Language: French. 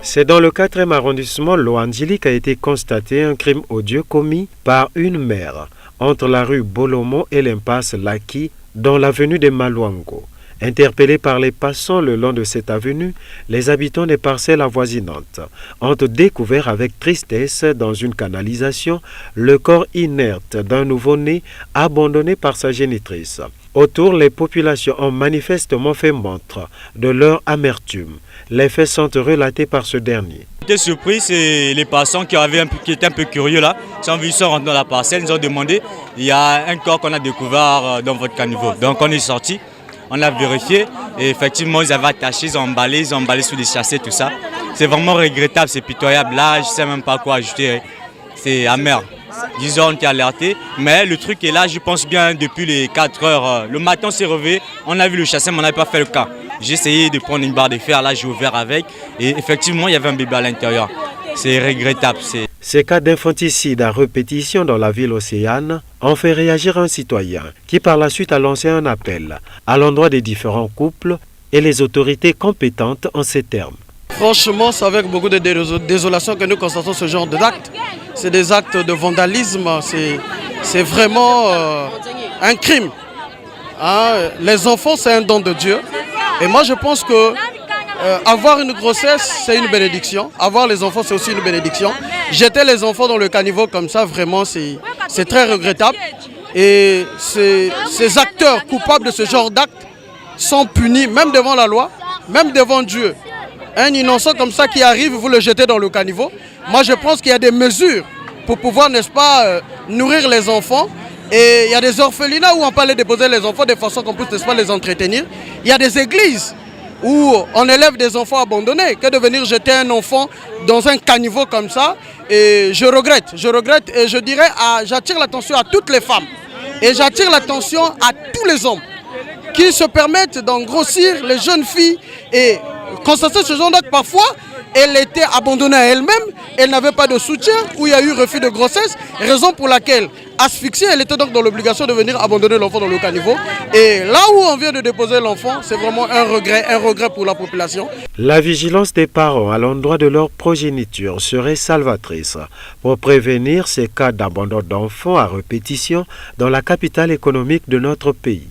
C'est dans le 4e arrondissement Loandjili qu'a été constaté un crime odieux commis par une mère entre la rue Bolomo et l'impasse Laki dans l'avenue des Maluango. Interpellés par les passants le long de cette avenue, les habitants des parcelles avoisinantes ont découvert avec tristesse dans une canalisation le corps inerte d'un nouveau-né abandonné par sa génitrice. Autour, les populations ont manifestement fait montre de leur amertume. Les faits sont relatés par ce dernier. J'étais surpris, c'est les passants qui étaient un peu curieux là. Ils sont venus, rentrer dans la parcelle, ils nous ont demandé, il y a un corps qu'on a découvert dans votre caniveau. Donc on est sorti, on a vérifié et effectivement ils avaient attaché, ils ont emballé sous des chassés, tout ça. C'est vraiment regrettable, c'est pitoyable. Là, je ne sais même pas quoi ajouter, c'est amer. Disons, on était alertés, mais le truc est là, je pense bien depuis les 4 heures. Le matin, on s'est réveillé, on a vu le chassé, mais on n'avait pas fait le cas. J'ai essayé de prendre une barre de fer, là j'ai ouvert avec, et effectivement, il y avait un bébé à l'intérieur. C'est regrettable. Ces cas d'infanticide à répétition dans la ville océane ont fait réagir un citoyen qui par la suite a lancé un appel à l'endroit des différents couples et les autorités compétentes en ces termes. Franchement, c'est avec beaucoup de désolation que nous constatons ce genre d'actes. C'est des actes de vandalisme, c'est vraiment un crime. Les enfants, c'est un don de Dieu. Et moi, je pense que avoir une grossesse, c'est une bénédiction. Avoir les enfants, c'est aussi une bénédiction. Jeter les enfants dans le caniveau comme ça, vraiment, c'est très regrettable. Et ces acteurs coupables de ce genre d'actes sont punis, même devant la loi, même devant Dieu. Un innocent comme ça qui arrive, vous le jetez dans le caniveau. Moi, je pense qu'il y a des mesures pour pouvoir, n'est-ce pas, nourrir les enfants. Et il y a des orphelinats où on peut aller déposer les enfants de façon qu'on puisse, n'est-ce pas, les entretenir. Il y a des églises où on élève des enfants abandonnés. Que de venir jeter un enfant dans un caniveau comme ça. Et je regrette et je dirais, j'attire l'attention à toutes les femmes. Et j'attire l'attention à tous les hommes qui se permettent d'engrossir les jeunes filles et constater ce genre d'acte. Parfois, elle était abandonnée à elle-même, elle n'avait pas de soutien, ou il y a eu refus de grossesse, raison pour laquelle, asphyxiée, elle était donc dans l'obligation de venir abandonner l'enfant dans le caniveau. Et là où on vient de déposer l'enfant, c'est vraiment un regret pour la population. La vigilance des parents à l'endroit de leur progéniture serait salvatrice pour prévenir ces cas d'abandon d'enfants à répétition dans la capitale économique de notre pays.